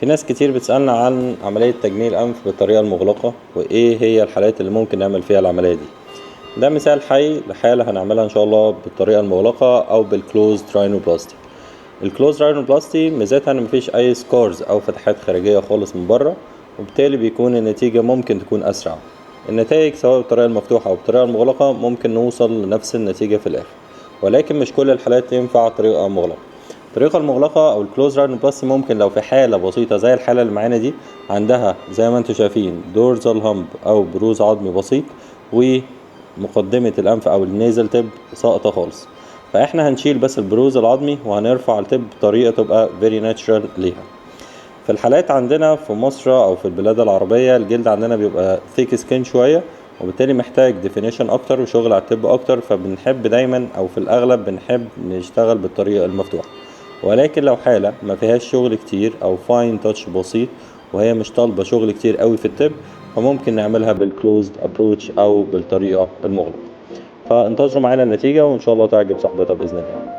في ناس كتير بتسألنا عن عملية تجميل أنف بالطريقة المغلقة، وإيه هي الحالات اللي ممكن نعمل فيها العملية دي. ده مثال حي لحالة هنعملها إن شاء الله بالطريقة المغلقة أو بالكلوزد راينوبلاستي. الكلوزد راينوبلاستي ميزتها إن مفيش أي سكارز أو فتحات خارجية خالص من بره، وبالتالي بيكون النتيجة ممكن تكون أسرع. النتائج سواء بالطريقة المفتوحة أو بالطريقة المغلقة ممكن نوصل لنفس النتيجة في الآخر، ولكن مش كل الحالات ينفع طريقة مغلقة. الطريقة المغلقة أو الكلوز راينوبلاستي ممكن لو في حالة بسيطة زي الحالة اللي معانا دي، عندها زي ما انتم شايفين دورزال هامب أو بروز عظمي بسيط، ومقدمة الأنف أو النيزل تب ساقطة خالص، فإحنا هنشيل بس البروز العظمي وهنرفع التب بطريقة تبقى very natural ليها. في الحالات عندنا في مصر أو في البلاد العربية الجلد عندنا بيبقى thick skin شوية، وبالتالي محتاج definition أكتر وشغل على التب أكتر، فبنحب دايما أو في الأغلب بنحب نشتغل بالطريقة المفتوحة. ولكن لو حالة ما فيهاش شغل كتير أو فاين تاتش بسيط وهي مش طالبة شغل كتير قوي في التب، فممكن نعملها بالكلوزد ابروتش أو بالطريقة المغلقة. فانتظروا معانا النتيجة وإن شاء الله تعجب صاحبتها بإذن الله.